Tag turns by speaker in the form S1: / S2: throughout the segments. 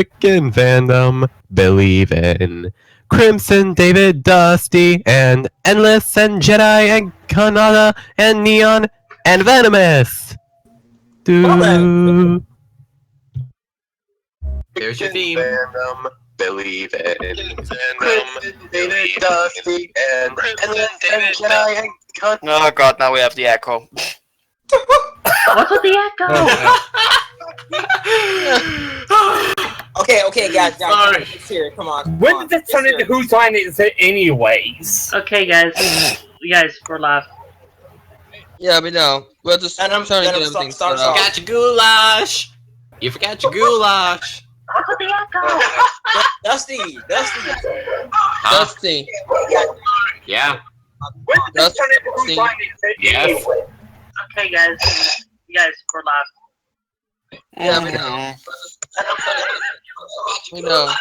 S1: in fandom, believe in Crimson, David, Dusty, and Endless, and Jedi, and Kanata, and Neon, and Venomous. Do.
S2: There's your theme.
S1: Fandom, believe in Crimson, David, Dusty, and Endless, and Jedi, and Kanata.
S3: Oh god, now we have the echo.
S4: What's with the echo?
S5: Okay, guys,
S2: Sorry.
S5: it's here. Come on.
S6: When did this turn into Whose Line Is It anyways?
S4: Okay, guys. We're live.
S5: Yeah, we know. We're just trying to get everything set up.
S2: Forgot your goulash. You forgot your goulash.
S4: What's with the echo?
S5: Dusty.
S2: Huh?
S5: Dusty.
S2: Yeah.
S6: When did this turn into Whose Line Is It
S2: Yes.
S6: anyways?
S4: Okay, guys. We're live.
S5: Yeah, we know. We know.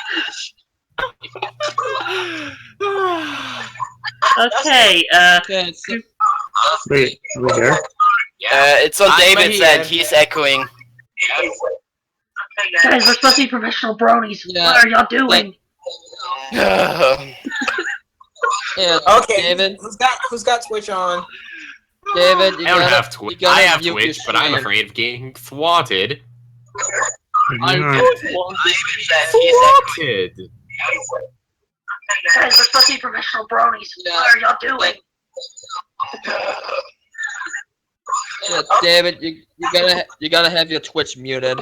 S4: Okay,
S5: Okay, so,
S1: Wait, we're here?
S3: It's on
S2: I'm
S3: David's
S2: here.
S3: end, he's echoing.
S4: guys, we're supposed to be professional bronies.
S5: Yeah.
S4: What are y'all doing?
S5: yeah,
S7: Okay,
S5: David.
S7: who's got Twitch on?
S5: David,
S2: I don't have Twitch. I have Twitch, but I'm
S5: afraid.
S2: afraid of getting swatted. I
S1: Alright.
S2: don't want to be swatted.
S4: Guys, we're supposed to be professional bronies. What are y'all doing?
S5: Yeah, David, you gotta have your Twitch muted.
S2: I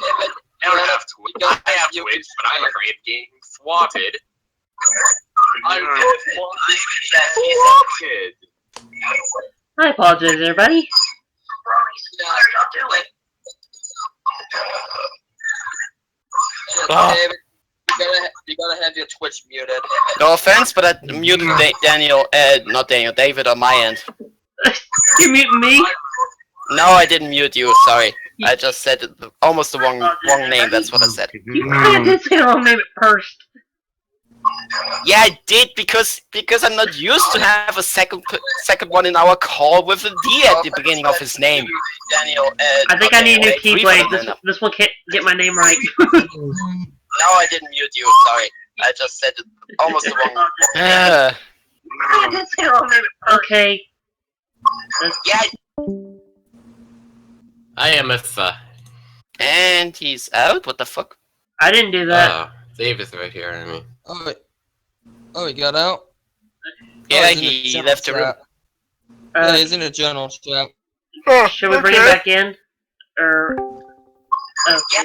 S2: don't have Twitch. I have Twitch, but I'm afraid of getting swatted. I don't want to be swatted.
S4: I apologize, everybody. Bronies, what are y'all doing?
S5: Yeah, David, you gotta have your Twitch muted.
S3: No offense, but I muted not Daniel, David on my end.
S4: You muting me?
S3: No, I didn't mute you, sorry. I just said almost the wrong name, that's what I said.
S4: You kinda did say the wrong name at first.
S3: Yeah, I did, because I'm not used to have a second one in our call with a D at the beginning of his name. Daniel,
S4: I think I need a new
S3: Daniel,
S4: keyblade. This one can't get my name right.
S3: No, I didn't mute you, sorry. I just said almost the wrong...
S4: I did say the wrong name at first. Okay.
S3: Yeah,
S2: I am a
S3: and he's out? What the fuck?
S4: I didn't do that.
S2: David's right here, I mean.
S5: Oh, wait. Oh, he got out?
S3: Yeah,
S5: he's in the
S3: he
S5: general
S3: left the room.
S5: chat. Yeah, he's in a general chat.
S4: Should we bring him back in? Or... Oh.
S3: Yeah.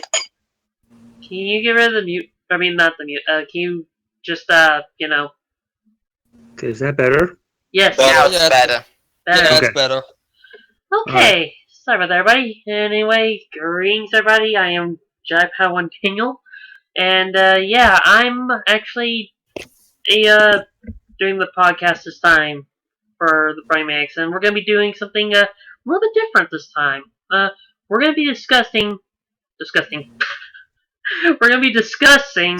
S4: Can you get rid of the mute? I mean, not the mute. Can you just, you know...
S1: Okay, is that better?
S4: Yes.
S3: Now it's
S5: Yeah,
S3: better.
S4: Better.
S5: Yeah,
S1: Okay.
S5: that's better.
S4: Okay. Sorry about that, everybody. Anyway, greetings, everybody. I am JediPadawanDaniel. And, yeah, I'm actually doing the podcast this time for the Bronimaniacs, and we're going to be doing something a little bit different this time. We're going to be discussing we're going to be discussing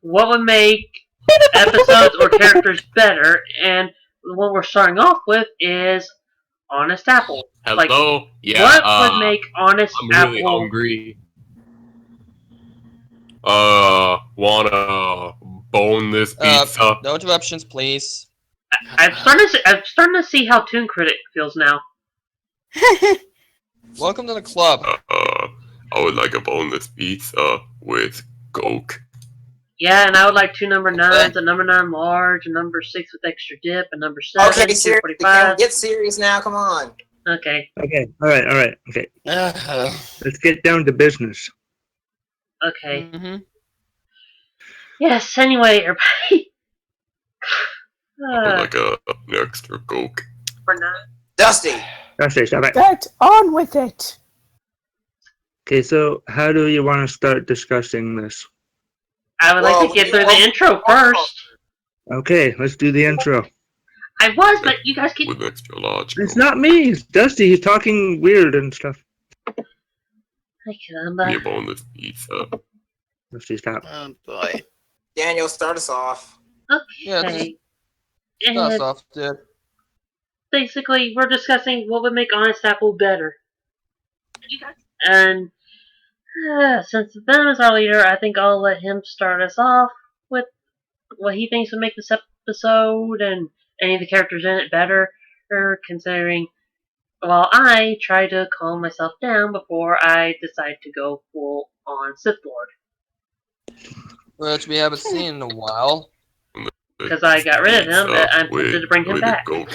S4: what would make episodes or characters better, and what we're starting off with is Honest Apple.
S2: Hello?
S4: Like,
S2: yeah,
S4: what would make Honest
S2: I'm really
S4: Apple...
S2: hungry. Wanna bone this pizza?
S5: No interruptions, please.
S4: I'm starting to see how Toon Critic feels now.
S5: Welcome to the club.
S2: I would like a boneless pizza with Coke.
S4: Yeah, and I would like 2 number 9s, a number 9 large, a number 6 with extra dip, a number 7,
S7: Okay, serious.
S4: 245.
S7: Get serious now. Come on.
S4: Okay.
S1: Okay, alright, okay. Let's get down to business.
S4: Okay.
S5: Mm-hmm.
S4: Yes, anyway, everybody.
S2: I would like an extra Coke.
S4: For now.
S7: Dusty.
S1: Okay, stop it.
S8: Get on with it.
S1: Okay, so how do you want to start discussing this?
S4: I would like to get through the intro first.
S1: Okay, let's do the intro.
S4: I was, but you guys keep...
S2: With extra large
S1: It's
S2: Coke.
S1: not me, it's Dusty. He's talking weird and stuff.
S4: Hi,
S2: Be a
S4: Caramba.
S2: boneless pizza.
S1: Dusty, stop.
S3: Oh boy.
S7: Daniel, start us off.
S5: Yeah,
S4: Okay.
S5: that's
S4: And
S5: off, dude.
S4: basically, we're discussing what would make Honest Apple better. And Since Venom is our leader, I think I'll let him start us off with what he thinks would make this episode and any of the characters in it better, considering while I try to calm myself down before I decide to go full on Sith Lord.
S5: Which we haven't seen in a while.
S4: Because I got rid of him, I'm tempted to bring him back. Really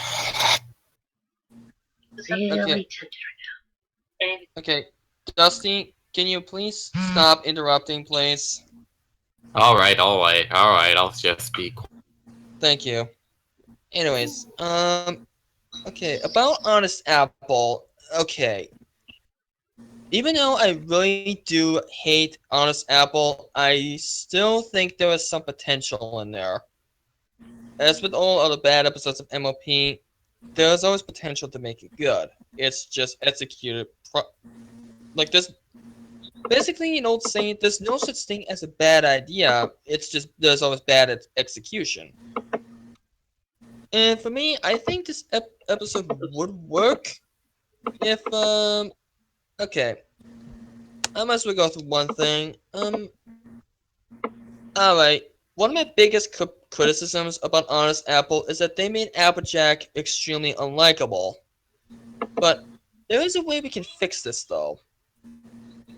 S4: tempted right now.
S5: Okay, Dusty, can you please stop interrupting, please?
S2: Alright, I'll just be quiet.
S5: Thank you. Anyways, okay, about Honest Apple, okay. Even though I really do hate Honest Apple, I still think there is some potential in there. As with all other bad episodes of MOP, there's always potential to make it good. It's just executed like this. Basically, an old saying, there's no such thing as a bad idea, it's just there's always bad execution. And for me, I think this episode would work if, okay. I might as well go through one thing. Alright. One of my biggest criticisms about Honest Apple is that they made Applejack extremely unlikable. But there is a way we can fix this, though.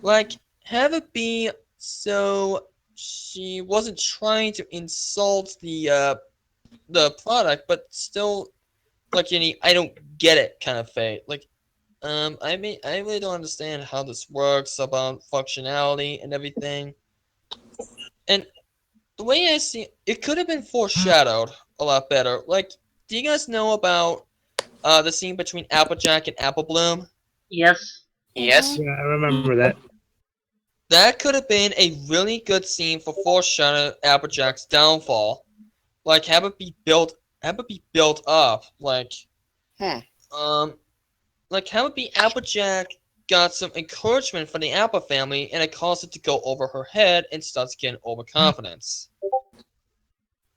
S5: Like, have it be so she wasn't trying to insult the product, but still, like, I don't get it kind of thing. Like, I really don't understand how this works about functionality and everything. And the way I see it could have been foreshadowed a lot better. Like, do you guys know about the scene between Applejack and Apple Bloom?
S4: Yes.
S3: Yes.
S8: Yeah, I remember that.
S5: That could have been a really good scene for foreshadowing Applejack's downfall. Like, have it be built up. Like, like have it be Applejack got some encouragement from the Apple family, and it caused it to go over her head and starts getting overconfidence.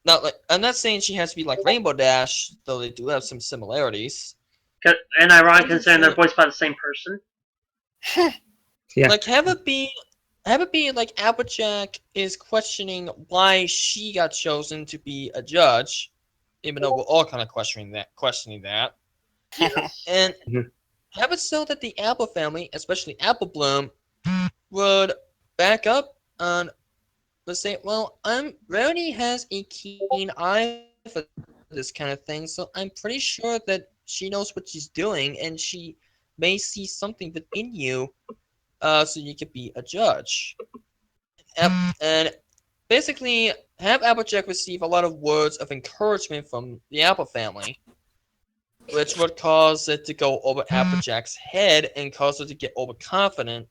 S5: Not like I'm not saying she has to be like Rainbow Dash, though they do have some similarities.
S4: And ironic considering they're voiced by the same person.
S8: Yeah.
S5: Like have it be like Applejack is questioning why she got chosen to be a judge, even though we're all kind of questioning that. And have it so that the Apple family, especially Apple Bloom, would back up on, let's say, well, Rarity has a keen eye for this kind of thing, so I'm pretty sure that she knows what she's doing, and she may see something within you, so you could be a judge. And basically, have Applejack receive a lot of words of encouragement from the Apple family, which would cause it to go over Applejack's head and cause her to get overconfident,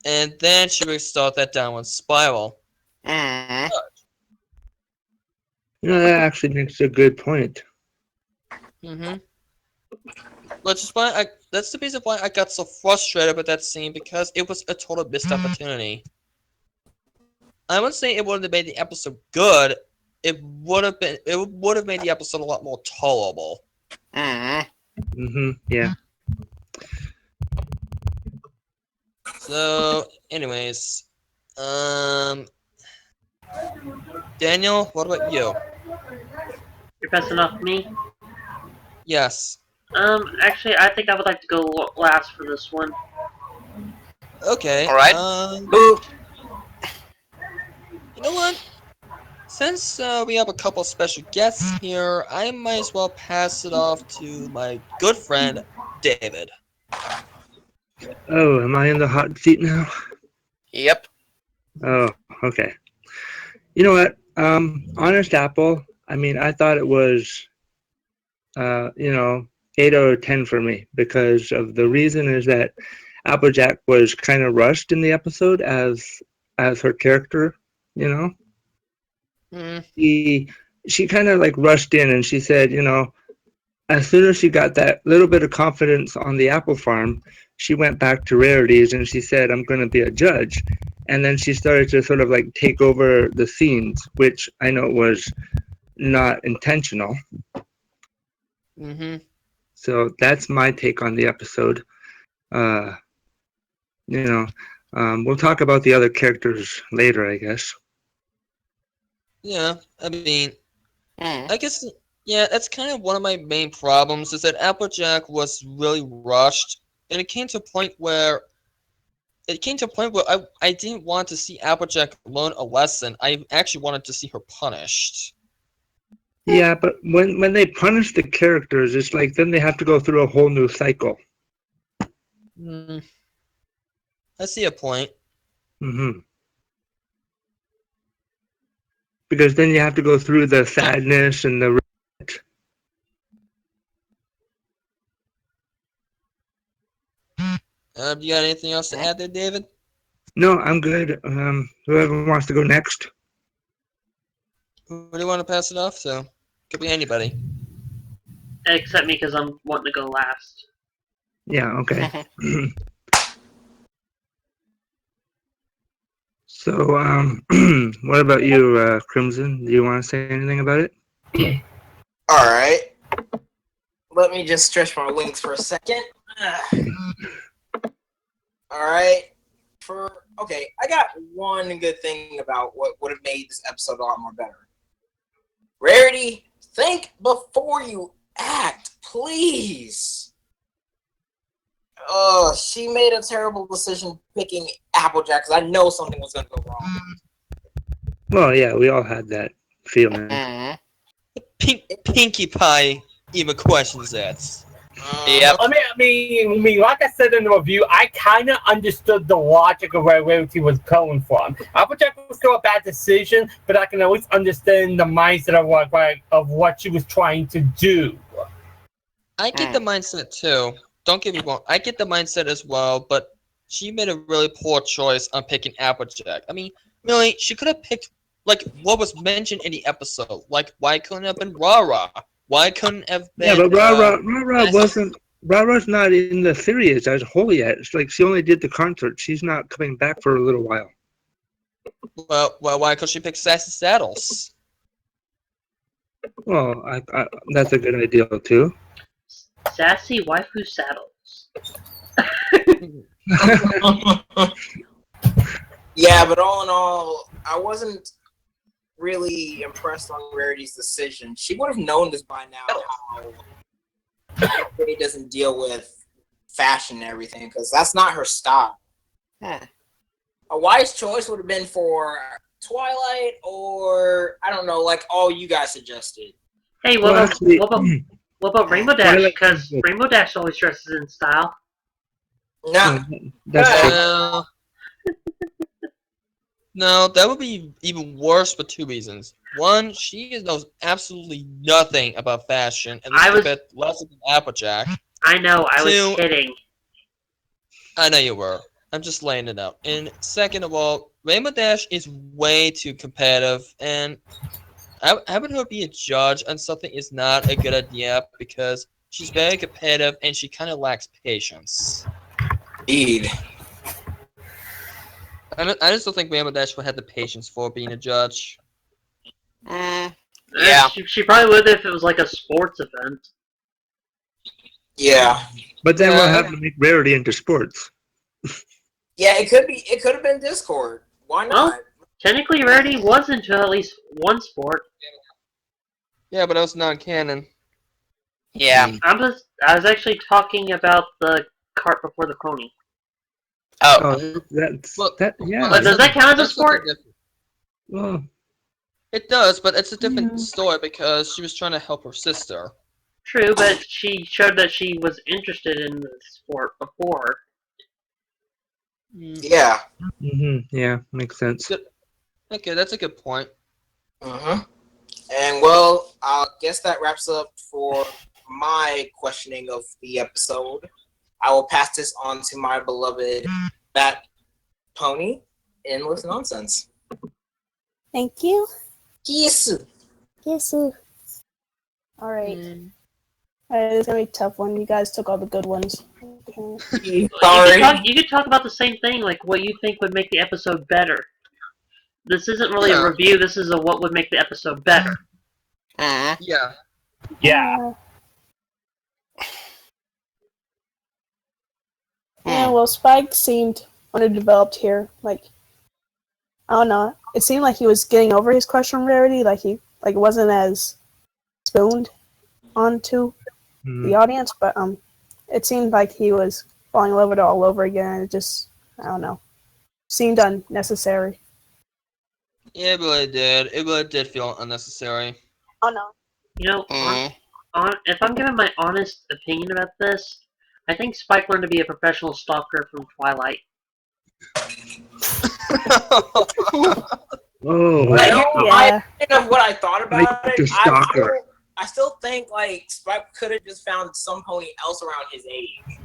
S5: and then she would start that downward spiral.
S3: Mm.
S8: You know, that actually makes a good point.
S5: Which is why that's the reason why I got so frustrated with that scene, because it was a total missed opportunity. I wouldn't say it would have made the episode good. It would have made the episode a lot more tolerable.
S3: Mm.
S8: Yeah.
S5: So, anyways, Daniel, what about you?
S4: You're passing off me?
S5: Yes.
S4: Actually, I think I would like to go last for this one.
S5: Okay.
S3: Alright.
S5: You know what? Since we have a couple special guests here, I might as well pass it off to my good friend, David.
S8: Oh, am I in the hot seat now?
S3: Yep.
S8: Oh, okay. You know what? Honest Apple, I mean, I thought it was, 8 out of 10 for me, because of the reason is that Applejack was kind of rushed in the episode as her character, you know? She kind of like rushed in, and she said, as soon as she got that little bit of confidence on the apple farm, she went back to Rarities and she said, I'm going to be a judge. And then she started to sort of like take over the scenes, which I know was not intentional. So that's my take on the episode. We'll talk about the other characters later, I guess.
S5: Yeah, I mean,
S3: Hmm.
S5: I guess, yeah, that's kind of one of my main problems, is that Applejack was really rushed, and it came to a point where I didn't want to see Applejack learn a lesson. I actually wanted to see her punished.
S8: Yeah, but when they punish the characters, it's like then they have to go through a whole new cycle.
S5: Hmm. I see a point.
S8: Hmm Because then you have to go through the sadness and the.
S5: Do you got anything else to add there, David?
S8: No, I'm good. Whoever wants to go next.
S5: Who do you want to pass it off to? Could be anybody.
S4: Except me, because I'm wanting to go last.
S8: Yeah, okay. So, what about you, Crimson? Do you want to say anything about it?
S7: Alright. Let me just stretch my wings for a second. Alright. Okay, I got one good thing about what would have made this episode a lot more better. Rarity, think before you act, please. Oh, she made a terrible decision picking Applejack because I know something was going to go wrong.
S8: Well, yeah, we all had that feeling.
S3: Hmm.
S5: Pinkie Pie even questions that.
S3: Yep.
S6: I mean, like I said in the review, I kind of understood the logic of where Rarity was coming from. Applejack was still a bad decision, but I can at least understand the mindset of what she was trying to do.
S5: I get the mindset too. Don't get me wrong. I get the mindset as well, but she made a really poor choice on picking Applejack. I mean, really, she could have picked, like, what was mentioned in the episode. Like, why couldn't it have been Rara? Why couldn't it have been...
S8: Yeah, but Rara wasn't. Rara's not in the series as a whole yet. It's like she only did the concert. She's not coming back for a little while.
S5: Well, why could she pick Sassy Saddles?
S8: Well, that's a good idea too.
S4: Sassy waifu saddles.
S7: Yeah, but all in all, I wasn't really impressed on Rarity's decision. She would have known this by now, how Rarity doesn't deal with fashion and everything, because that's not her style.
S3: Hmm.
S7: A wise choice would have been for Twilight, or I don't know, like all you guys suggested.
S4: Hey,
S8: Well, actually,
S4: what about Rainbow Dash? Because Rainbow Dash always dresses in style.
S7: No,
S8: that's true.
S5: No, that would be even worse for two reasons. One, she knows absolutely nothing about fashion, and
S4: I
S5: this is
S4: was-
S5: a bit less than Applejack.
S4: I know, I was
S5: Two-
S4: kidding.
S5: I know you were. I'm just laying it out. And second of all, Rainbow Dash is way too competitive, and having her be a judge on something is not a good idea because she's very competitive and she kind of lacks patience.
S7: indeed.
S5: I just don't think Rainbow Dash would have the patience for being a judge.
S3: Yeah.
S4: She probably would if it was like a sports event.
S7: Yeah,
S8: But then we'll
S5: Yeah.
S8: have to make Rarity into sports.
S7: yeah. It could be. It could have been Discord. Why not?
S4: Technically, Rarity was into at least one sport.
S5: Yeah, but that was non-canon.
S3: Yeah.
S4: I was actually talking about the cart before the pony.
S3: Oh.
S8: Oh, that's
S5: Well-
S8: that. Yeah.
S4: But does that count as a
S5: That's something
S4: sport?
S5: different.
S8: Well,
S5: It does, but it's a different story because she was trying to help her sister.
S4: True, but she showed that she was interested in the sport before.
S7: Yeah.
S8: yeah, makes sense.
S5: Okay, that's a good point.
S7: And well, I guess that wraps up for my questioning of the episode. I will pass this on to my beloved Bat Pony. Endless nonsense.
S9: Thank you.
S7: Yes.
S9: Yes. All right. All right, it's gonna be a tough one. You guys took all the good ones. Okay.
S7: Sorry.
S4: You could talk about the same thing, like what you think would make the episode better. This isn't really a review. This is a what would make the episode better.
S5: Yeah.
S6: Yeah.
S9: Yeah, well, Spike seemed when it developed here. Like, I don't know. It seemed like he was getting over his crush on Rarity. Like it wasn't as spooned onto the audience, but it seemed like he was falling in love with her all over again. And it just, I don't know, seemed unnecessary.
S5: Yeah, it really did. It really did feel unnecessary.
S9: Oh no.
S4: You know, if I'm giving my honest opinion about this, I think Spike learned to be a professional stalker from Twilight.
S8: Oh,
S7: I know what I thought about
S8: Like
S7: it.
S8: the stalker.
S7: I still think like Spike could have just found some pony else around his age.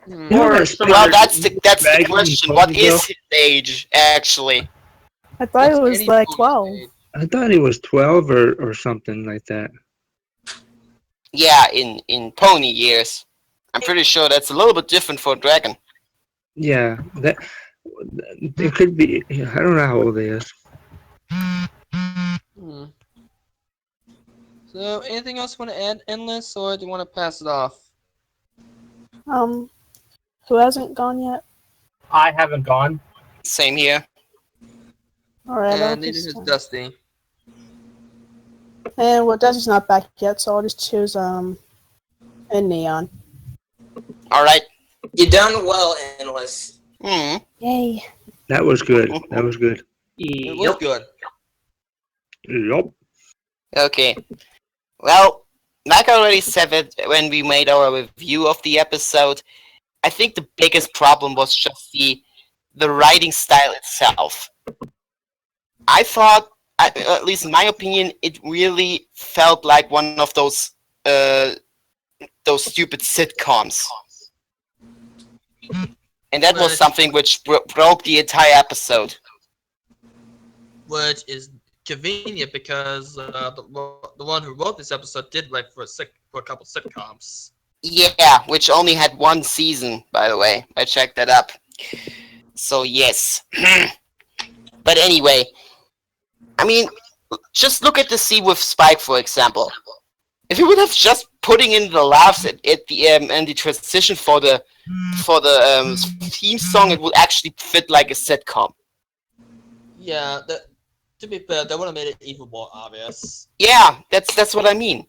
S3: Well, that's the question. What is his age, actually?
S9: I thought it was like 12.
S8: I thought he was 12 or something like that.
S3: Yeah, in pony years. I'm pretty sure that's a little bit different for a dragon.
S8: Yeah, that it could be. I don't know how old he is.
S5: So, anything else you want to add, Endless, or do you want to pass it off?
S9: Who hasn't gone yet?
S6: I haven't gone.
S3: Same here.
S9: Alright,
S5: And neither is Dusty.
S9: And well, Dusty's not back yet, so I'll just choose and Neon.
S3: Alright.
S7: You done well, Endless.
S9: Yay.
S8: That was good. That was good.
S5: It was good.
S8: Yup.
S3: Okay. Well, like I already said it when we made our review of the episode, I think the biggest problem was just the writing style itself. I thought, at least in my opinion, it really felt like one of those stupid sitcoms. And that was something which broke the entire episode.
S5: Which is convenient because the one who wrote this episode did write for a couple sitcoms.
S3: Yeah, which only had one season, by the way. I checked that up. So, yes. But anyway, I mean, just look at the scene with Spike, for example. If you would have just putting in the laughs at the and the transition for the theme song, it would actually fit like a sitcom.
S5: Yeah, to be fair, that would have made it even more obvious.
S3: Yeah, that's what I mean.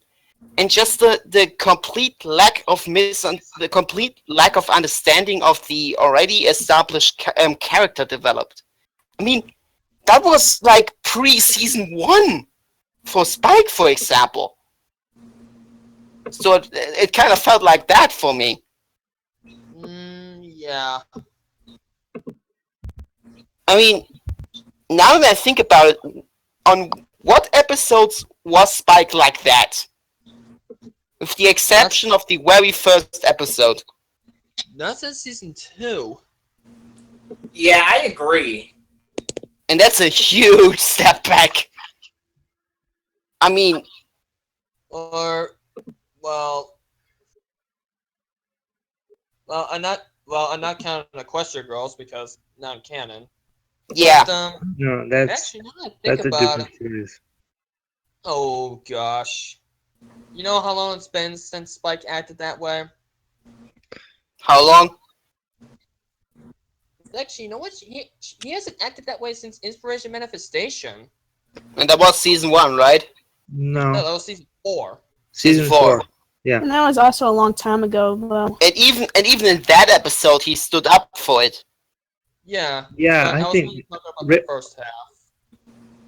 S3: And just the complete lack of understanding of the already established character developed. I mean, that was like pre-season 1 for Spike, for example. So it kind of felt like that for me.
S5: Yeah.
S3: I mean, now that I think about it, on what episodes was Spike like that? With the exception of the very first episode.
S5: That's in season 2.
S7: Yeah, I agree.
S3: And that's a huge step back. I mean...
S5: I'm not counting the Equestria Girls because not canon.
S3: Yeah.
S5: But,
S8: No, that's
S5: actually, now that I think
S8: a
S5: about
S8: different
S5: it,
S8: series.
S5: oh gosh, you know how long it's been since Spike acted that way?
S3: How long?
S5: Actually, you know what? He hasn't acted that way since Inspiration Manifestation.
S3: And that was season 1, right?
S8: No.
S5: No, that was season 4.
S3: Season 4.
S8: Yeah.
S9: And that was also a long time ago, though.
S3: And even in that episode, he stood up for it.
S5: Yeah.
S8: Yeah,
S5: but
S8: I think
S5: really talking about the first half.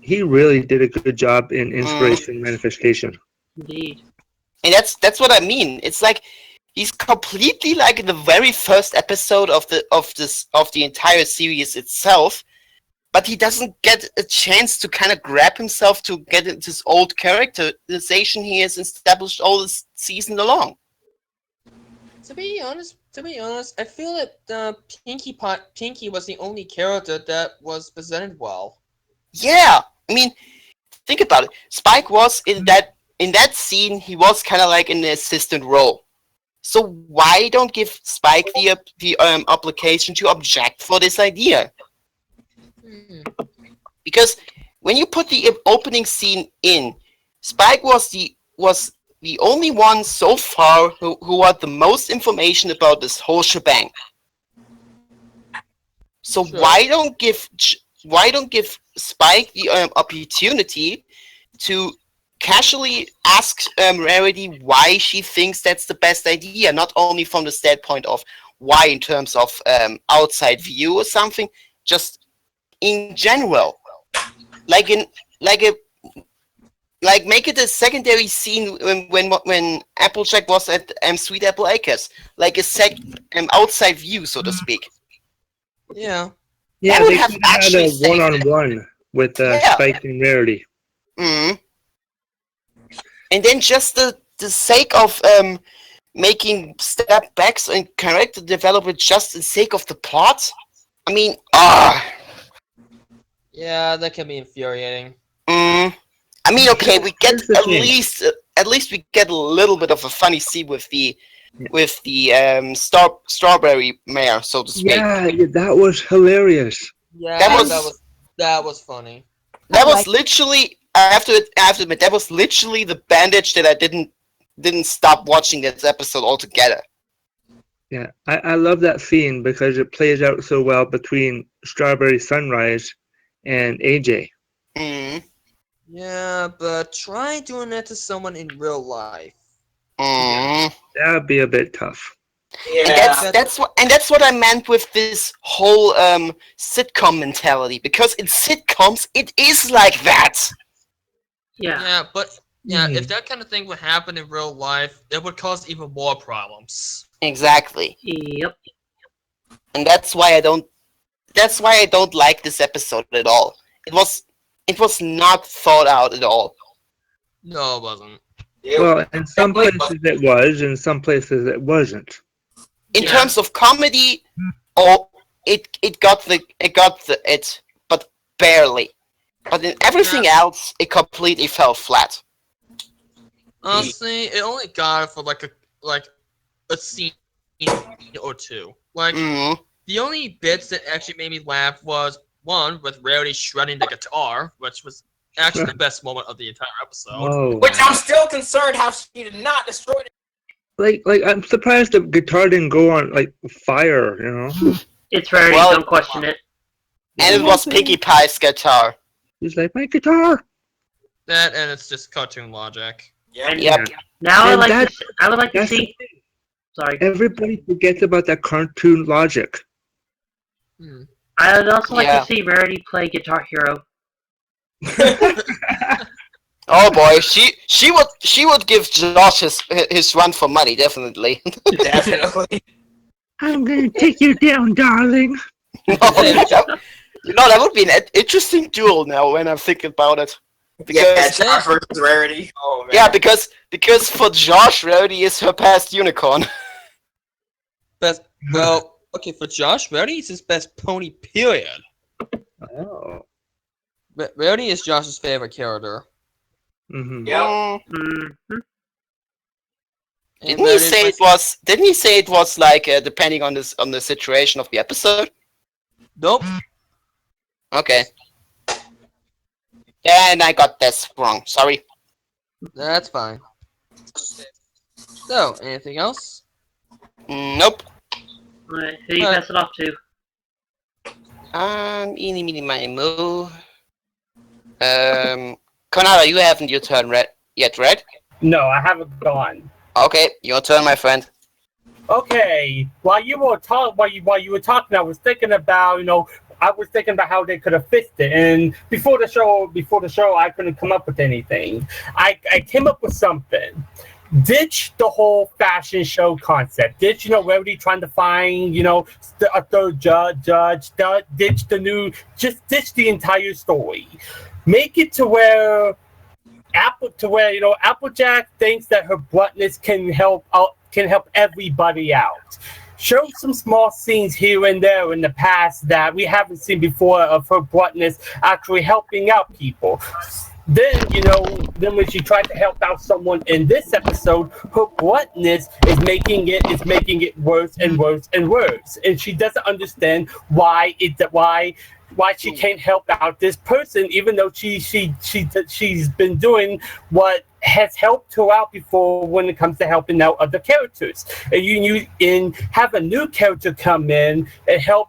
S8: he really did a good job in Inspiration Manifestation.
S4: Indeed.
S3: And that's what I mean. It's like he's completely like in the very first episode of the entire series itself, but he doesn't get a chance to kind of grab himself to get into his old characterization he has established all this season along.
S5: To be honest, I feel that Pinky was the only character that was presented well.
S3: Yeah, I mean, think about it. Spike was in that scene. He was kind of like in the assistant role. So why don't give Spike the obligation to object for this idea? Because when you put the opening scene in, Spike was the only one so far who had the most information about this whole shebang. So
S5: Sure.
S3: why don't give Spike the opportunity to casually ask Rarity why she thinks that's the best idea, not only from the standpoint of why in terms of outside view or something, just in general, like make it a secondary scene when Applejack was at Sweet Apple Acres, like a outside view, so to speak.
S5: Yeah.
S8: Yeah,
S3: That would
S8: they
S3: have
S8: could have had
S3: actually
S8: a
S3: saved it.
S8: one-on-one with
S3: Yeah.
S8: Spike and Rarity.
S3: Hmm. And then just the sake of making step backs and character development just the sake of the plot. I mean,
S5: Yeah, that can be infuriating.
S3: I mean, okay, we get
S8: Here's the thing.
S3: at least we get a little bit of a funny scene with the strawberry mare, so to speak.
S8: Yeah, that was hilarious.
S5: Yeah,
S3: That was-
S5: was funny.
S3: That
S9: I
S3: was
S9: like-
S3: literally I have to admit that was literally the bandage that I didn't stop watching this episode altogether.
S8: Yeah, I love that scene because it plays out so well between Strawberry Sunrise and AJ.
S3: Mm,
S5: Yeah, but try doing that to someone in real life.
S3: mm.
S8: That'd be a bit tough.
S3: And
S7: Yeah.
S3: that's what I meant with this whole sitcom mentality, because in sitcoms it is like that.
S4: Yeah.
S5: Yeah, but
S8: Hmm.
S5: if that kind of thing would happen in real life, it would cause even more problems.
S3: Exactly.
S4: Yep.
S3: And that's why I don't like this episode at all. It was not thought out at all.
S5: No, it wasn't.
S8: Well, in some places it was, in some places it wasn't.
S3: In
S5: Yeah.
S3: terms of comedy, it got it, but barely. But in everything else, it completely fell flat.
S5: Honestly, it only got it for like a scene or two. Like
S3: Mm.
S5: the only bits that actually made me laugh was one with Rarity shredding the guitar, which was actually the best moment of the entire episode.
S8: Oh,
S7: Which I'm still concerned how she did not destroy it.
S8: like I'm surprised the guitar didn't go on like fire. You know,
S4: It's Rarity,
S3: Well-
S4: don't question it.
S3: And it was Pinkie Pie's guitar.
S8: he's like my guitar.
S5: That and it's just cartoon logic.
S7: Yeah.
S3: Yep.
S4: Now
S8: And
S4: I would
S8: that's
S4: like to
S8: the
S4: see.
S8: thing.
S4: Sorry.
S8: Everybody forgets about that cartoon logic.
S4: I would also like
S3: Yeah.
S4: to see Rarity play Guitar Hero.
S3: Oh boy, she would give Josh his run for money, definitely.
S7: Definitely.
S8: I'm gonna take you down, darling.
S3: that would be an interesting duel now when I'm thinking about it.
S7: Yeah,
S3: Because
S7: Josh versus Rarity. Oh man.
S3: yeah, because for Josh, Rarity is her past unicorn.
S5: Best, well, okay, for Josh, Rarity is his best pony, period.
S8: Oh.
S5: Rarity is Josh's favorite character.
S8: Mm-hmm.
S7: Yeah.
S4: Mhm.
S5: And
S3: Didn't he
S5: Rarity's
S3: say
S5: my-
S3: it was? Didn't he say it was like depending on the situation of the episode?
S5: Nope.
S3: Okay. Yeah, and I got this wrong. Sorry.
S5: That's fine. So, anything else?
S3: Nope.
S4: Alright, who do you
S5: Alright.
S4: pass it off to?
S3: Eeny, meeny, miny, moo. Konada, you haven't your turn yet, right?
S6: No, I haven't gone.
S3: Okay, your turn, my friend.
S6: Okay, while you were talking, I was thinking about how they could have fixed it. And before the show, I couldn't come up with anything. I came up with something. Ditch the whole fashion show concept. Ditch, Rarity trying to find, a third judge. Ditch the entire story. Make it to where Applejack thinks that her bluntness can help everybody out. Show some small scenes here and there in the past that we haven't seen before of her bluntness actually helping out people. Then when she tried to help out someone in this episode, her bluntness is making it worse and worse and worse, and she doesn't understand why she can't help out this person, even though she's been doing what has helped her out before when it comes to helping out other characters. And you have a new character come in and help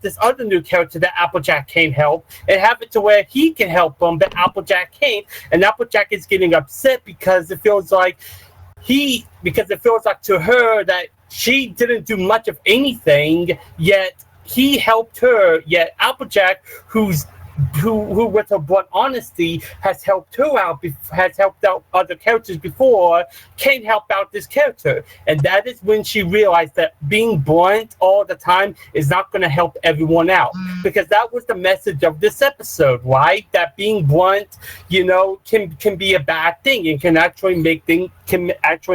S6: this other new character that Applejack can't help, and have it to where he can help them, but Applejack can't. And Applejack is getting upset because it feels like to her that she didn't do much of anything, yet he helped her. Yet Applejack, who with her blunt honesty has helped her out, has helped out other characters before, can't help out this character. And that is when she realized that being blunt all the time is not going to help everyone out. Because that was the message of this episode, right? That being blunt, can be a bad thing and can actually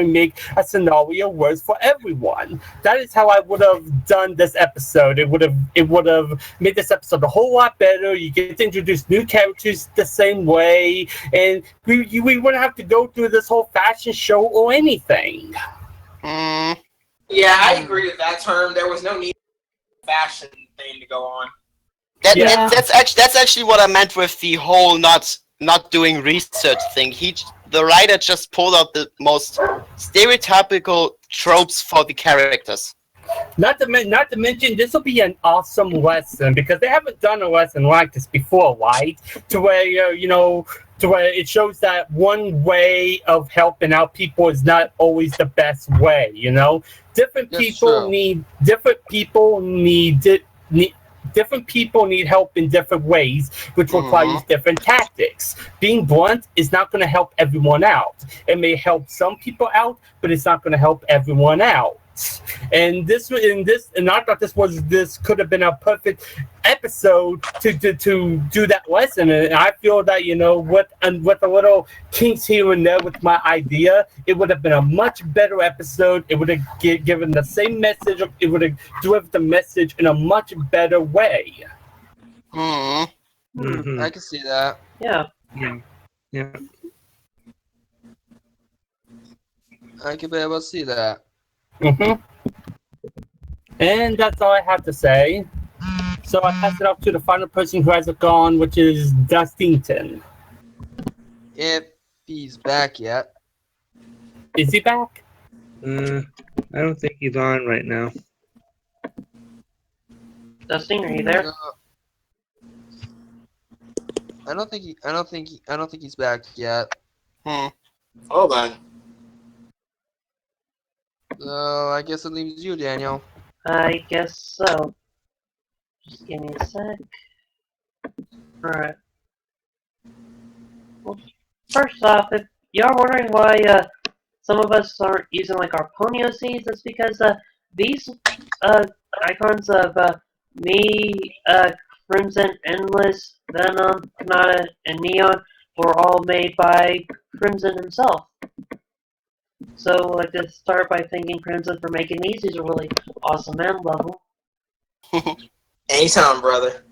S6: make a scenario worse for everyone. That is how I would have done this episode. It would have made this episode a whole lot better. You get to introduce new characters the same way, and we wouldn't have to go through this whole fashion show or anything.
S7: Yeah, I agree with that term. There was no need for fashion thing to go on.
S3: That's actually what I meant with the whole not doing research thing. The writer just pulled out the most stereotypical tropes for the characters.
S6: Not to mention, this will be an awesome lesson because they haven't done a lesson like this before, right? To where it shows that one way of helping out people is not always the best way. Different people need help in different ways, which requires different tactics. Being blunt is not going to help everyone out. It may help some people out, but it's not going to help everyone out. And I thought this could have been a perfect episode to do that lesson. And I feel that with a little kinks here and there with my idea, it would have been a much better episode. It would have given the same message. It would have delivered the message in a much better way.
S5: I can see that.
S4: Yeah.
S8: Yeah.
S5: I can be able to see that.
S6: And that's all I have to say. So I pass it off to the final person who hasn't gone, which is Dustington.
S5: If he's back yet.
S6: Is he back?
S8: I don't think he's on right now.
S4: Dustin, are you there?
S5: I don't think he's back yet.
S7: Hold on.
S5: So I guess it leaves you, Daniel.
S4: I guess so. Just give me a sec. Alright. Well, first off, if you're wondering why some of us aren't using our Ponyo seeds, that's because these icons of me, Crimson, Endless, Venom, Kanata, and Neon were all made by Crimson himself. So I'd like to start by thanking Crimson for making these. These are really awesome and level.
S7: Anytime, brother.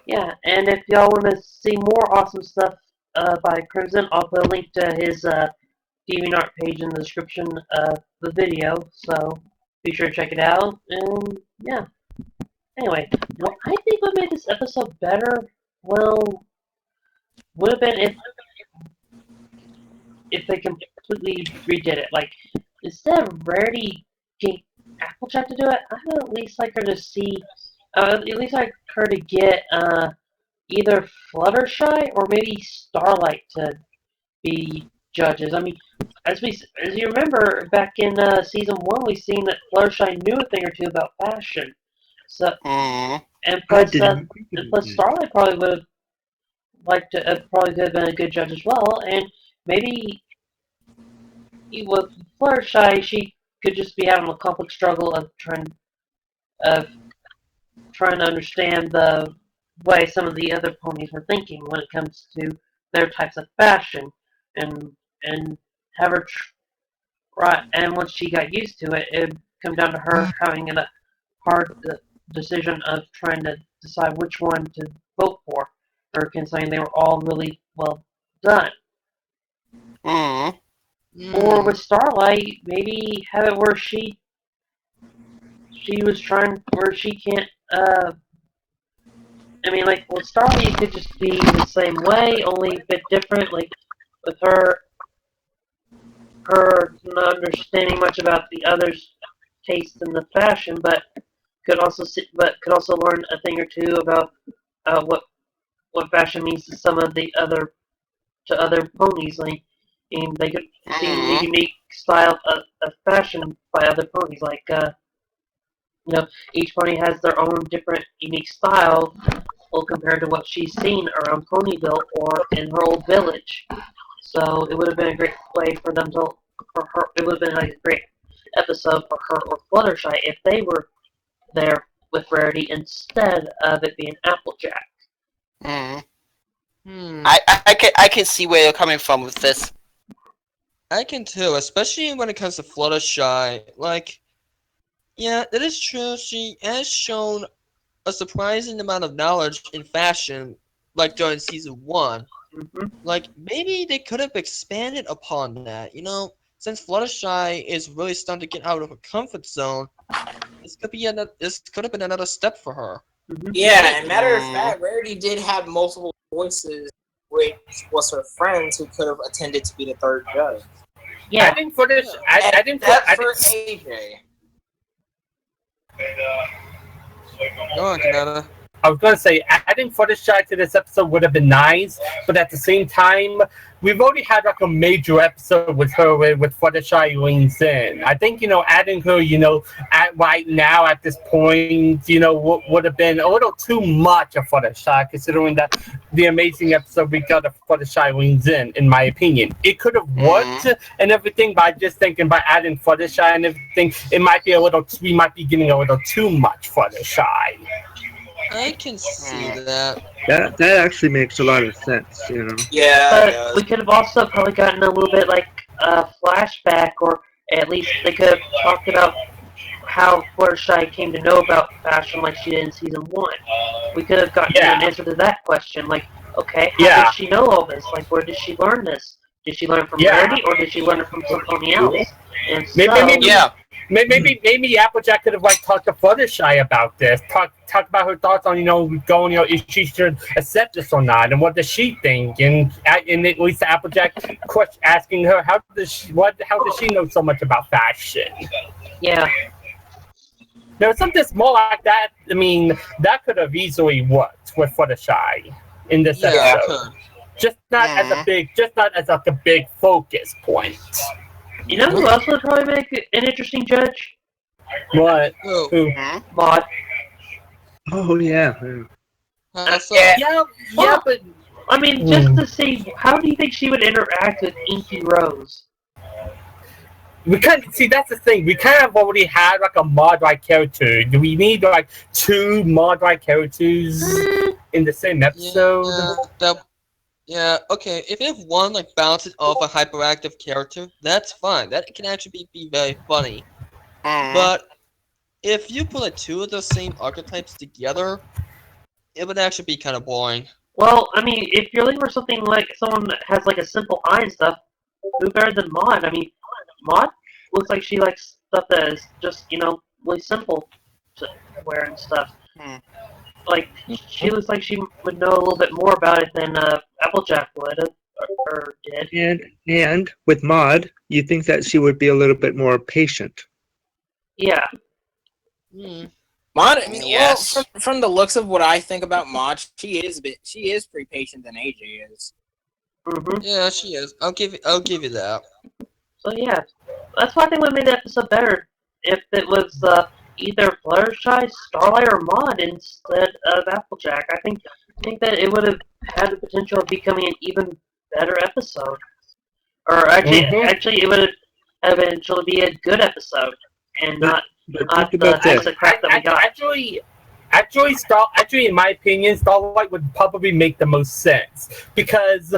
S4: Yeah, and if y'all want to see more awesome stuff by Crimson, I'll put a link to his DeviantArt page in the description of the video, so be sure to check it out, and yeah. Anyway, what I think would make this episode better, well, would have been if they completely redid it. Instead of Rarity getting Applejack to do it, I would at least like her to get either Fluttershy or maybe Starlight to be judges. I mean, as you remember, back in season 1, we seen that Fluttershy knew a thing or two about fashion. So, and plus Starlight probably would have probably could have been a good judge as well, and maybe with Fluttershy, she could just be having a complex struggle of trying to understand the way some of the other ponies were thinking when it comes to their types of fashion, and have her and once she got used to it, it would come down to her having a hard decision of trying to decide which one to vote for, or considering they were all really well done. Or with Starlight, maybe have it where she can't, I mean, like, with Starlight, it could just be the same way, only a bit different. Like, with her not understanding much about the others' taste in the fashion, but could also learn a thing or two about what fashion means to some of the other ponies. Like, and they could see the unique style of fashion by other ponies. Like, each pony has their own different unique style, well, compared to what she's seen around Ponyville or in her old village. So it would have been a great way for them for her. It would have been like a great episode for her or Fluttershy if they were there with Rarity instead of it being Applejack.
S3: I can see where you're coming from with this.
S5: I can too, especially when it comes to Fluttershy. Like, yeah, that is true. She has shown a surprising amount of knowledge in fashion, like during season 1. Like, maybe they could have expanded upon that. Since Fluttershy is really starting to get out of her comfort zone, this could have been another step for her.
S7: Yeah, and matter of fact, Rarity did have multiple choices, which was her friends who could have attended to be the third judge.
S4: Yeah,
S6: I think for this,
S7: AJ.
S5: Go on, Kanata.
S6: I was gonna say adding Fluttershy to this episode would have been nice, but at the same time, we've already had like a major episode with her with Fluttershy leans in. I think adding her, at right now at this point, would have been a little too much of Fluttershy, considering that the amazing episode we got of Fluttershy leans in my opinion. It could have worked and everything, but I just thinking by adding Fluttershy and everything, we might be getting a little too much Fluttershy.
S5: I can see that.
S8: That actually makes a lot of sense,
S7: Yeah.
S4: but we could have also probably gotten a little bit like a flashback, or at least they could have talked about how Fluttershy came to know about fashion like she did in season 1. We could have gotten an answer to that question, like, okay, how did she know all this? Like, where did she learn this? Did she learn it from Rarity, or did she learn it from somebody else? And
S6: Maybe Applejack could have talked to Fluttershy about this. Talk about her thoughts on going if she should accept this or not, and what does she think? And at least Applejack asking her how does she know so much about fashion?
S4: Yeah.
S6: There was something small like that. I mean, that could have easily worked with Fluttershy in this episode. Just not as a big focus point.
S4: You know who else would probably make an interesting judge?
S6: What?
S5: Who?
S4: Maud.
S8: Oh yeah.
S6: But
S4: I mean, just to see, how do you think she would interact with Inky Rose?
S6: we kind of see that's the thing. We kind of already had a mod-like character. Do we need two mod-like characters in the same episode?
S5: Yeah, okay. If you have one bounces off a hyperactive character, that's fine. That can actually be very funny. But if you put two of those same archetypes together, it would actually be kind of boring.
S4: Well, I mean, if you're looking for something like someone that has a simple eye and stuff, who better than Maud? I mean, Maud looks like she likes stuff that is just, really simple to wear and stuff. She looks like she would know a little bit more about it than Applejack would or did.
S8: And with Maud, you think that she would be a little bit more patient.
S4: Yeah.
S7: Maud,
S2: yes.
S7: well, from the looks of what I think about Maud, she is pretty patient than AJ is.
S5: Yeah, she is. I'll give you that.
S4: So yeah, that's why I think we made the episode better. If it was either Fluttershy, Starlight, or Maud instead of Applejack, I think that it would have had the potential of becoming an even better episode. Or actually, it would have eventually be a good episode, and not the crap that we got.
S6: Actually, in my opinion, Starlight would probably make the most sense because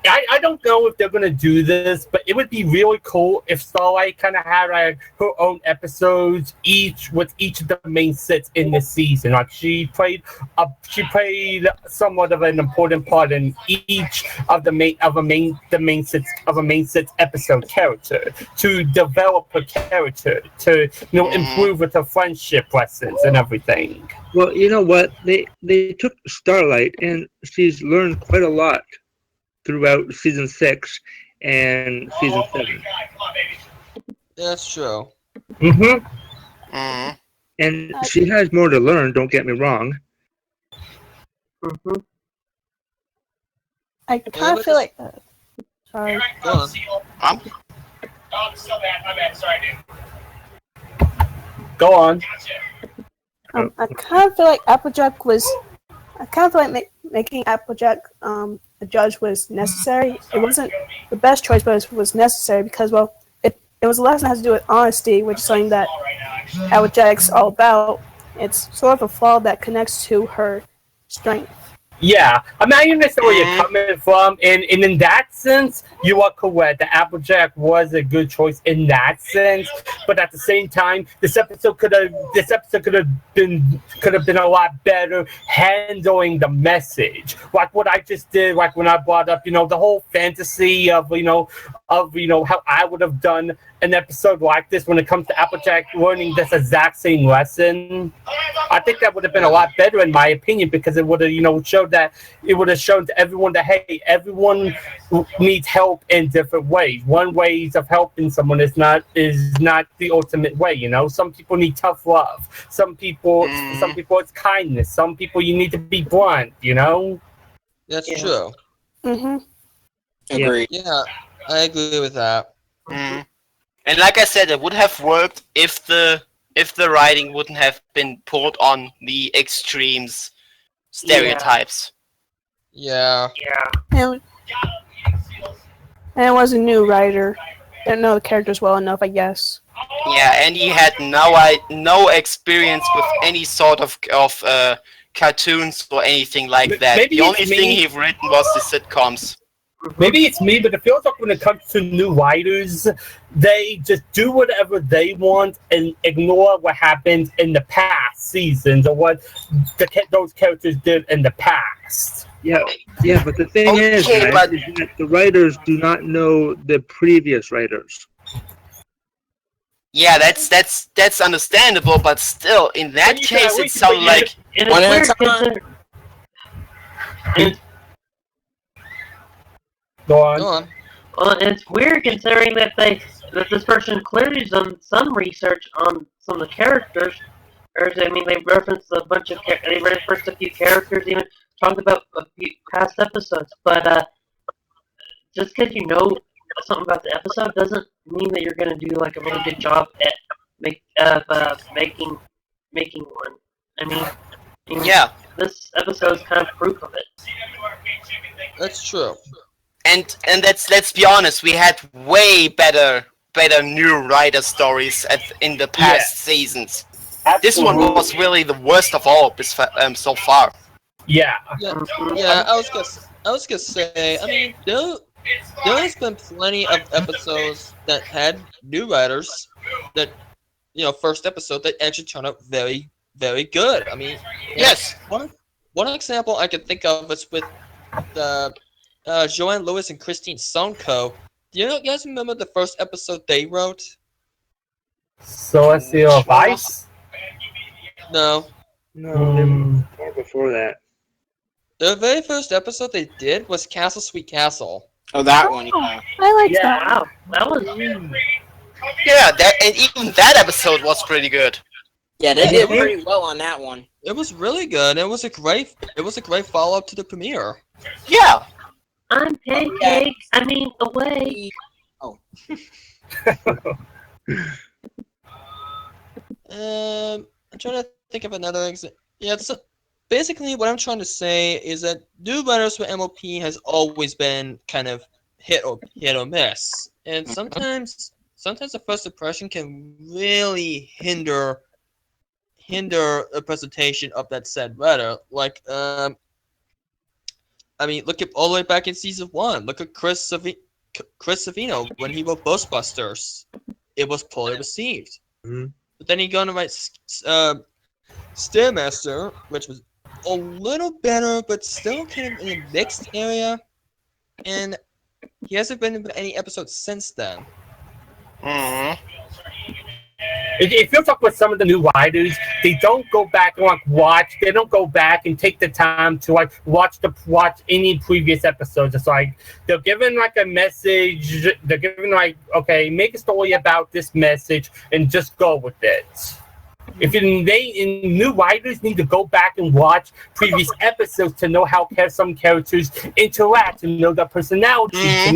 S6: I don't know if they're gonna do this, but it would be really cool if Starlight kind of had like her own episodes, each with each of the main sets in the season. Like she played somewhat of an important part in each of the main sets episode character to develop her character, to improve with her friendship lessons and everything.
S8: Well, you know what? They took Starlight, and she's learned quite a lot throughout season 6 and season 7.
S5: That's true.
S6: Mm-hmm.
S8: And she has more to learn. Don't get me wrong.
S9: I kind of feel like. Sorry.
S5: Go on.
S6: Go on.
S9: I kind of feel like Applejack was. I kind of feel like making Applejack a judge was necessary. It wasn't the best choice, but it was necessary because, well, it was a lesson that has to do with honesty, which is something that Applejack's all about. It's sort of a flaw that connects to her strength.
S6: Yeah, I mean, I understand where you're coming from, and in that sense, you are correct. The Applejack was a good choice in that sense, but at the same time, this episode could have been a lot better handling the message, like what I just did, like when I brought up, the whole fantasy of how I would have done an episode like this when it comes to Applejack learning this exact same lesson. I think that would have been a lot better in my opinion, because it would have shown to everyone that, hey, everyone needs help in different ways. One way of helping someone is not the ultimate way. Some people need tough love. Some people it's kindness. Some people you need to be blunt.
S5: That's true.
S7: Agreed.
S5: Yeah, I agree with that.
S3: And like I said, it would have worked if the writing wouldn't have been pulled on the extremes, stereotypes.
S5: Yeah.
S9: And it was a new writer. Didn't know the characters well enough, I guess.
S3: Yeah, and he had no experience with any sort of cartoons or anything like that.
S6: Maybe
S3: the only
S6: it's
S3: thing
S6: me.
S3: he written was the sitcoms.
S6: Maybe it's me, but it feels like when it comes to new writers, they just do whatever they want and ignore what happened in the past seasons or what those characters did in the past.
S8: Yeah, but the thing is, guys, is that the writers do not know the previous writers.
S3: Yeah, that's understandable, but still, in that case, it sounds like
S7: One at a time.
S6: Go on.
S4: Well, it's weird considering that this person clearly done some research on some of the characters. I mean, they referenced a few characters, even talked about a few past episodes. But just because you know something about the episode doesn't mean that you're going to do like a really good job at making one. I mean,
S3: yeah.
S4: This episode's kind of proof of it.
S5: That's true.
S3: And let's be honest, we had way better new writer stories in the past seasons.
S6: Absolutely.
S3: This one was really the worst of all so far.
S6: Yeah.
S5: I was gonna say. I mean, there's been plenty of episodes that had new writers that, first episode that actually turned out very, very good. I mean,
S3: yes.
S5: One example I could think of is with the Joanne Lewis and Christine Sonko. Do you guys remember the first episode they wrote?
S6: Celestial Vice?
S5: No.
S8: No, far before that.
S5: The very first episode they did was Castle Sweet Castle.
S7: Oh, that one. Yeah.
S9: I like
S6: Yeah.
S9: that.
S4: Wow, that was
S3: Yeah, and even that episode was pretty good.
S7: Yeah, they did pretty well on that one.
S5: It was really good. It was a great follow up to the premiere.
S3: Yeah.
S4: I'm pancake. I mean, away.
S7: Oh.
S5: I'm trying to think of another example. Yeah, so basically what I'm trying to say is that new writers for MOP has always been kind of hit or miss, and sometimes the first impression can really hinder a presentation of that said writer. Like I mean, look at all the way back in season 1. Look at Chris Savino when he wrote Ghostbusters. It was poorly received.
S8: Mhm.
S5: But then he got to write Stairmaster, which was a little better, but still kind of in a mixed area. And he hasn't been in any episodes since then.
S3: Mhm.
S6: It feels like with some of the new writers, they don't go back and watch. They don't go back and take the time to watch any previous episodes. It's like they're given a message. They're given okay, make a story about this message and just go with it. If new writers need to go back and watch previous episodes to know how some characters interact, to know their personalities, to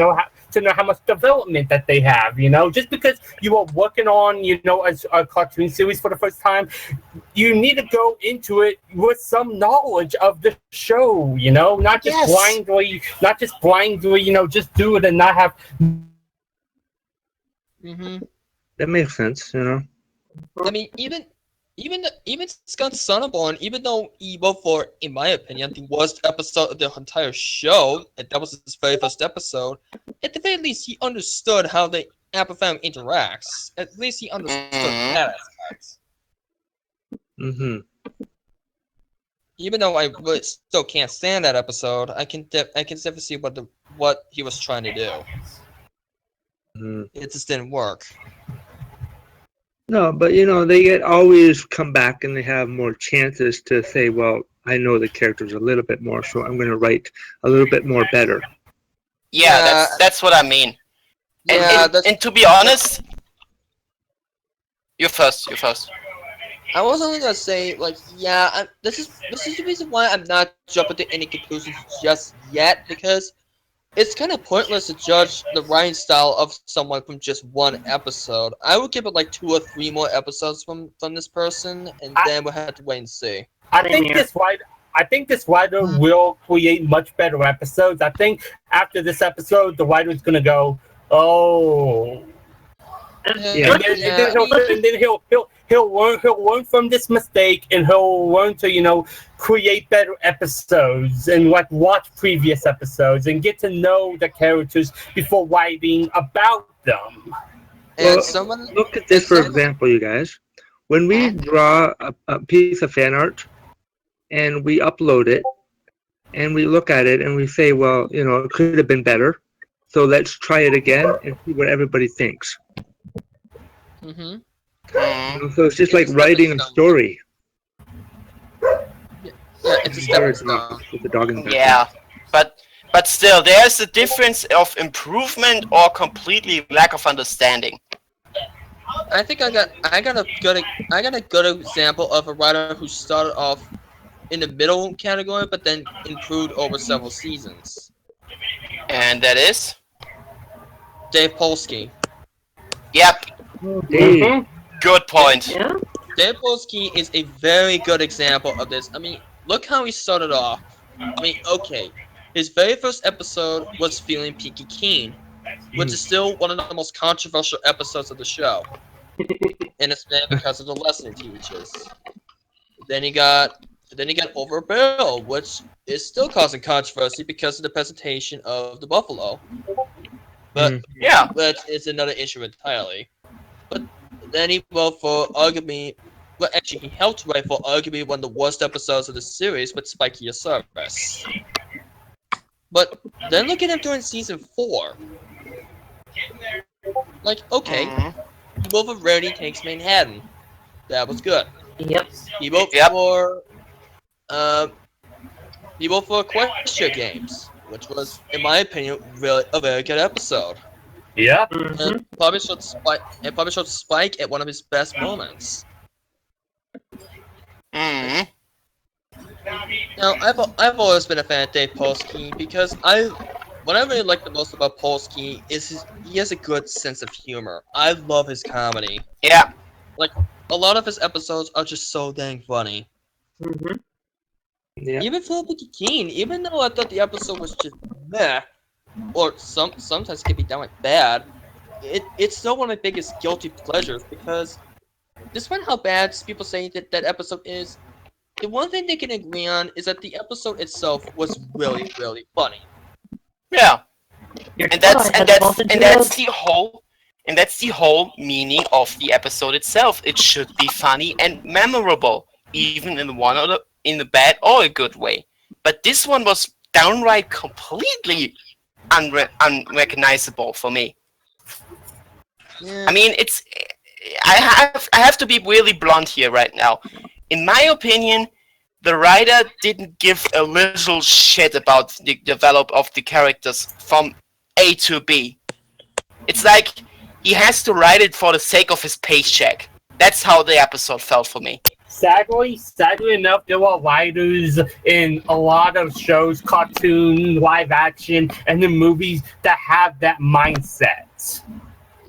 S6: know how much development that they have. Just because you are working on a cartoon series for the first time, you need to go into it with some knowledge of the show. Not just blindly, just do it and not have.
S8: That makes sense.
S5: I mean, even Scott Sonneborn, even though he wrote for, in my opinion, the worst episode of the entire show, and that was his very first episode, at the very least he understood how the Apple family interacts. At least he understood that aspect. Even though I really still can't stand that episode, I can definitely see what he was trying to do. It just didn't work.
S8: No, but they always come back and they have more chances to say, well, I know the characters a little bit more, so I'm going to write a little bit more better.
S3: Yeah, that's what I mean. And to be honest, you first.
S5: I was only gonna say, this is the reason why I'm not jumping to any conclusions just yet, because it's kind of pointless to judge the writing style of someone from just one episode. I would give it 2 or 3 more episodes from this person, and then we'll have to wait and see.
S6: I think this writer will create much better episodes. I think after this episode, the writer's gonna go, oh. And then he'll learn from this mistake, and he'll learn to create better episodes and watch previous episodes and get to know the characters before writing about them.
S8: Well, look at this for example, you guys. When we draw a piece of fan art and we upload it and we look at it and we say, well, it could have been better, so let's try it again and see what everybody thinks. So it's just like writing a story.
S5: Yeah, it's a stepping stone.
S8: With the dog in the background.
S3: Yeah, but still, there's a difference of improvement or completely lack of understanding.
S5: I think I got a good example of a writer who started off in the middle category, but then improved over several seasons.
S3: And that is
S5: Dave Polsky.
S3: Yep.
S8: Dave.
S3: Good point.
S4: Yeah.
S5: Dave Polsky is a very good example of this. I mean, look how he started off. I mean, okay, his very first episode was Feeling Peaky Keen, which is still one of the most controversial episodes of the show. And it's been because of the lesson it teaches. Then he got Over a Barrel, which is still causing controversy because of the presentation of the buffalo. But it's another issue entirely. But then he wrote for arguably, well, actually he helped write for arguably one of the worst episodes of the series with Spike Your Service. But then look at him during season 4. Okay, he wrote for Rarity Takes Manhattan. That was good.
S4: Yep.
S5: He wrote for Question Games, which was, in my opinion, really a very good episode.
S6: Yeah.
S5: And probably showed Spike at one of his best moments. Now, I've always been a fan of Dave Polsky because what I really like the most about Polsky is he has a good sense of humor. I love his comedy.
S3: Yeah.
S5: A lot of his episodes are just so dang funny.
S8: Yeah.
S5: Even Philip Keen, even though I thought the episode was just meh, or sometimes can be downright bad, it's still one of my biggest guilty pleasures because despite how bad people say that episode is, the one thing they can agree on is that the episode itself was really, really funny.
S3: Yeah,
S4: Your
S3: and that's
S4: Twilight
S3: and
S4: has
S3: that's
S4: multitude
S3: and that's
S4: of-
S3: the whole and that's the whole meaning of the episode itself. It should be funny and memorable, even in the bad or a good way. But this one was downright completely unrecognizable for me.
S5: Yeah.
S3: I mean, I have to be really blunt here right now. In my opinion, the writer didn't give a little shit about the develop of the characters from A to B. It's like he has to write it for the sake of his paycheck. That's how the episode felt for me.
S6: Sadly enough, there were writers in a lot of shows, cartoon, live action, and the movies that have that mindset.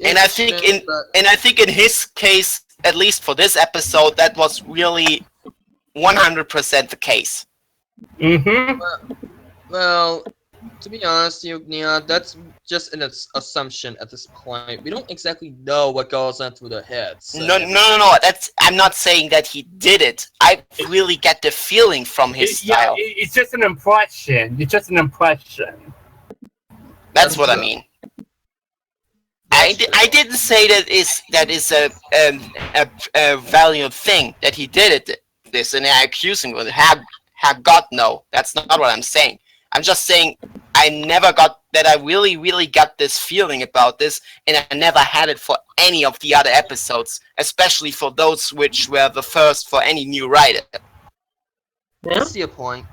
S3: And I think in his case, at least for this episode, that was really 100% the case.
S6: Mm-hmm.
S5: Well, to be honest, Nia, that's just an assumption at this point. We don't exactly know what goes on through their heads.
S3: No. I'm not saying that he did it. I really get the feeling from his style.
S6: It's just an impression. It's just an impression.
S3: That's what I mean. I didn't say that is a valued thing that he did this, and I accuse him of it. Have got no. That's not what I'm saying. I'm just saying I never got that. I really got this feeling about this, and I never had it for any of the other episodes, especially for those which were the first for any new writer.
S4: Yeah.
S5: I see a point.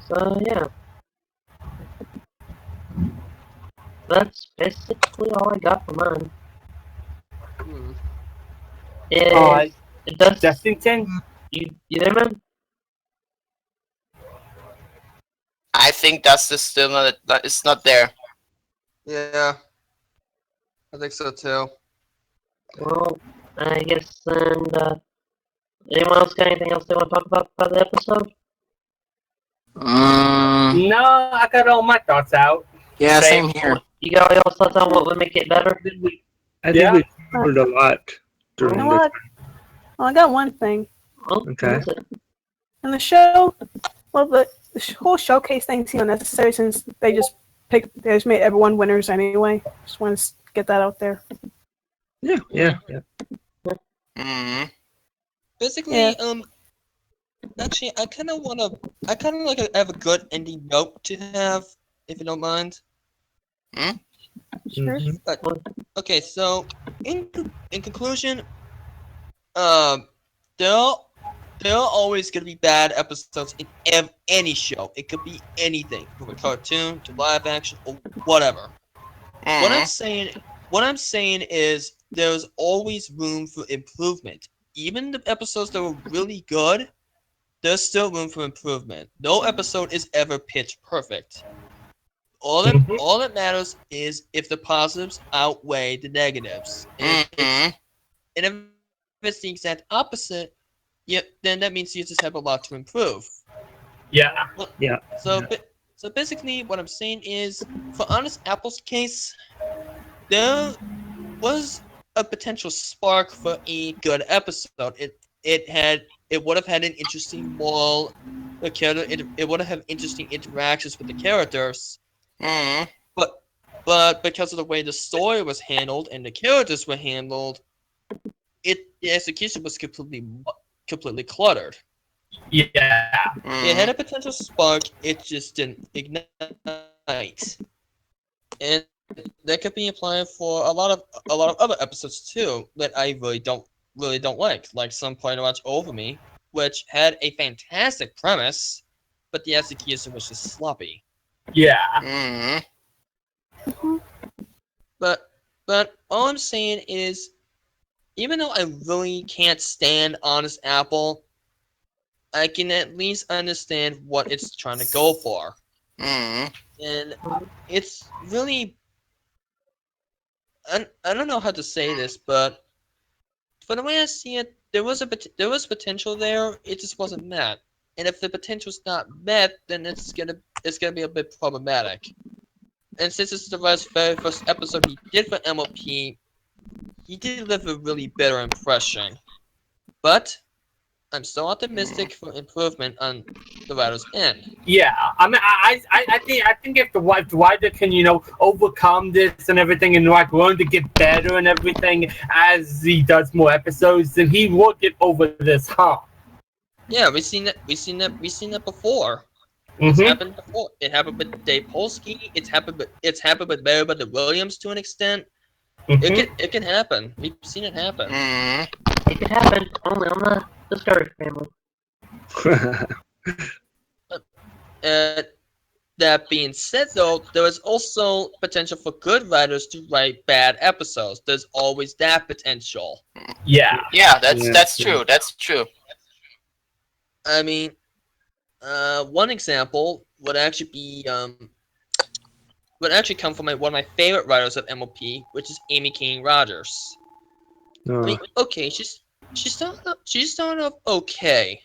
S4: So yeah. That's basically all I got for mine.
S5: Hmm.
S4: It does.
S6: Justin,
S4: You there, man?
S3: I think that's the still not. It's not there.
S5: Yeah, I think so too.
S4: Well, I guess and anyone else got anything else they want to talk about the episode?
S6: no, I got all my thoughts out.
S7: Yeah, same here.
S4: You got all your thoughts on what would make it better?
S8: I think we covered a lot
S9: You
S8: during
S9: know
S8: the
S9: what? Well, I got one thing.
S4: Oh,
S8: Okay.
S4: what was it?
S9: In the show, well, the whole showcase thing seemed unnecessary since they just made everyone winners anyway. Just want to get that out there.
S8: Yeah.
S3: Mm-hmm.
S5: Basically,
S9: Yeah.
S5: actually, I kind of like to have a good ending note to have, if you don't mind.
S9: Sure.
S8: Mhm.
S5: Okay, so in conclusion, there are always gonna be bad episodes in any show. It could be anything, from a cartoon to live action or whatever. What I'm saying is there's always room for improvement. Even the episodes that were really good, there's still room for improvement. No episode is ever pitch perfect. All that matters is if the positives outweigh the negatives. And if it's the exact opposite, then that means you just have a lot to improve.
S6: Yeah.
S5: So basically, what I'm saying is, for Honest Apple's case, there was a potential spark for a good episode. It would have had an interesting moral. It would have had interesting interactions with the characters. But because of the way the story was handled and the characters were handled, the execution was completely cluttered.
S6: Yeah.
S5: It had a potential spark, it just didn't ignite. And that could be applied for a lot of other episodes too that I really don't like Some Play to Watch Over Me, which had a fantastic premise, but the execution was just sloppy.
S6: Yeah.
S5: But all I'm saying is, even though I really can't stand Honest Apple, I can at least understand what it's trying to go for. And it's really... I don't know how to say this, but from the way I see it, there was potential there, it just wasn't met. And if the potential's not met, then it's gonna be a bit problematic. And since it's the very first episode he did for MLP, he did leave a really bitter impression. But I'm still optimistic for improvement on the writer's end.
S6: Yeah, I mean, I think if the writer can, overcome this and everything, and like learn to get better and everything as he does more episodes, then he will get over this hump.
S5: Yeah, we've seen that before.
S6: Mm-hmm.
S5: It's happened before. It happened with Dave Polsky. It's happened with Mary Beth Williams to an extent.
S6: Mm-hmm.
S5: It can happen. We've seen it happen.
S4: It could happen only on the Discovery family.
S5: That being said, though, there is also potential for good writers to write bad episodes. There's always that potential.
S6: Yeah.
S3: Yeah, that's true. That's true.
S5: I mean, one example would actually come from one of my favorite writers of MOP, which is Amy King Rogers. I mean, okay, she's started off okay,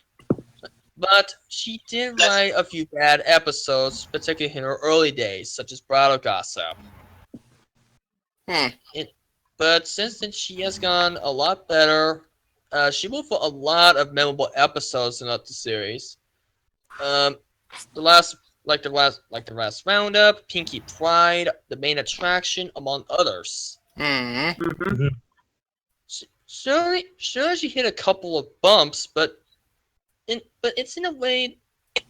S5: but she did write a few bad episodes, particularly in her early days, such as Bridal Gossip. But since then, she has gone a lot better. She wrote for a lot of memorable episodes throughout the series. The last roundup, Pinky Pride, the main attraction, among others. Sure, she hit a couple of bumps, but it's in a way.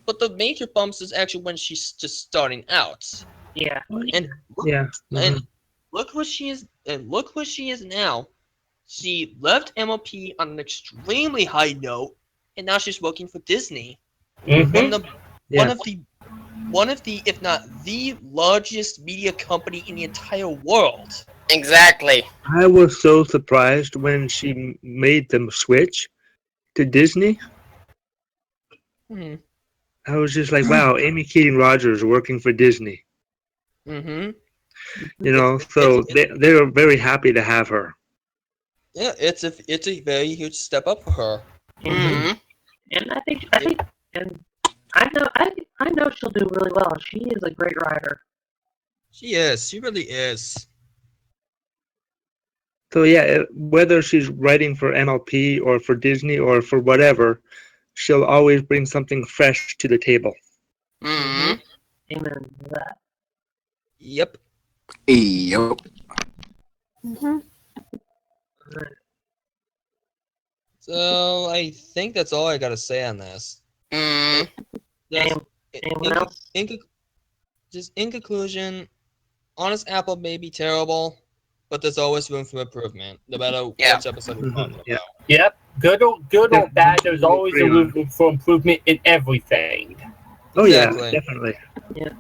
S5: But the major bumps is actually when she's just starting out.
S4: Yeah.
S5: And
S8: Yeah.
S5: and look what she is. And look what she is now. She left MOP on an extremely high note, and now she's working for Disney.
S6: Mm-hmm.
S5: One of the, if not the largest media company in the entire world.
S3: Exactly.
S8: I was so surprised when she made them switch to Disney. I was just like, wow, Amy Keating Rogers working for Disney. So they were very happy to have her.
S5: Yeah, it's a very huge step up for her.
S4: And I know she'll do really well. She is a great writer.
S5: She is. She really is.
S8: So yeah, whether she's writing for MLP or for Disney or for whatever, she'll always bring something fresh to the table.
S4: Amen to that.
S5: Yep. So I think that's all I gotta say on this.
S4: Anyone else?
S5: In conclusion, Honest Apple may be terrible, but there's always room for improvement, no matter which episode we're talking about.
S6: Yep. Good or bad, there's always a room for improvement in everything.
S8: Oh
S5: Exactly.
S8: yeah, definitely.
S4: Yeah.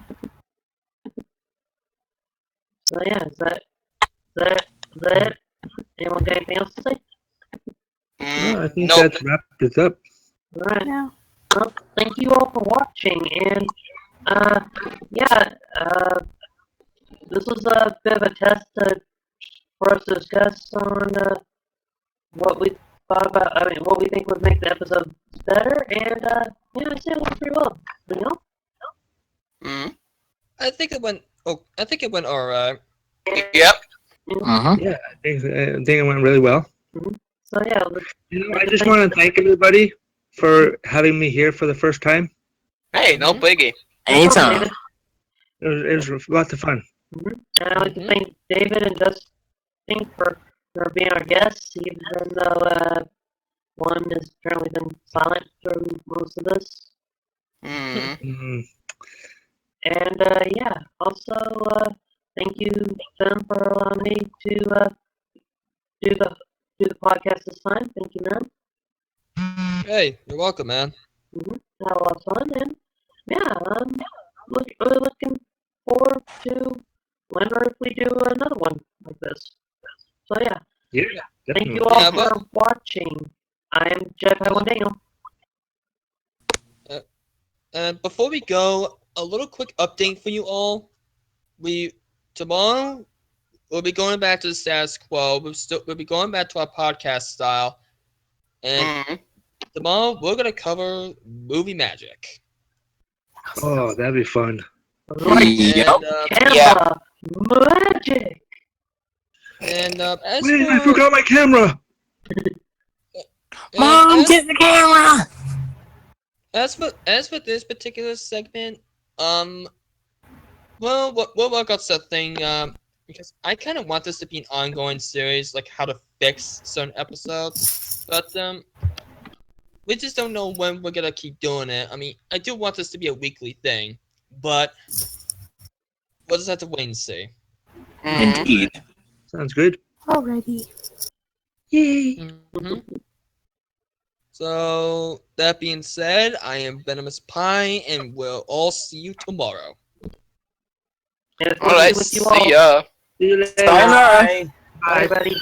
S4: So yeah, is that it? Anyone got anything else to say?
S8: No, I think that wraps this up.
S4: Alright.
S9: Yeah.
S4: Well, thank you all for watching, and this was a bit of a test for us to discuss on what we thought about. I mean, what we think would make the episode better, and I said it went pretty well. You know?
S5: I think it went all right.
S3: Yep.
S8: Yeah, I think it went really well.
S4: So yeah.
S8: I just want to thank everybody for having me here for the first time.
S3: Hey, no biggie.
S2: Anytime.
S8: It was lots of fun.
S4: And I'd like to thank David and Justin for being our guests, even though one has apparently been silent through most of this. And also thank you, Tim, for allowing me to do the podcast this time. Thank you, man.
S5: Hey, you're welcome, man.
S4: Had a lot of fun, and really looking forward to when or if we do another one like this. So yeah.
S8: Yeah.
S4: Thank you all for watching. I am JediPadawanDaniel.
S5: And before we go, a little quick update for you all. Tomorrow we'll be going back to the status quo. We'll be going back to our podcast style, and tomorrow we're gonna cover movie magic.
S8: Oh, that'd be fun.
S4: Camera magic.
S5: And
S8: Wait, I forgot my camera.
S2: Mom, get the camera.
S5: As for this particular segment, well, we'll work out something. Because I kind of want this to be an ongoing series, like how to fix certain episodes, but we just don't know when we're gonna keep doing it. I mean, I do want this to be a weekly thing, but we'll just have to wait and see.
S3: Mhm.
S8: Sounds good.
S9: Alrighty.
S8: Yay!
S5: So that being said, I am Venomous Pie, and we'll all see you tomorrow.
S4: And it's
S3: All
S4: good to
S3: right,
S4: be with you all.
S3: see ya.
S8: See you later.
S7: Sayonara.
S6: Bye.
S4: Bye, buddy.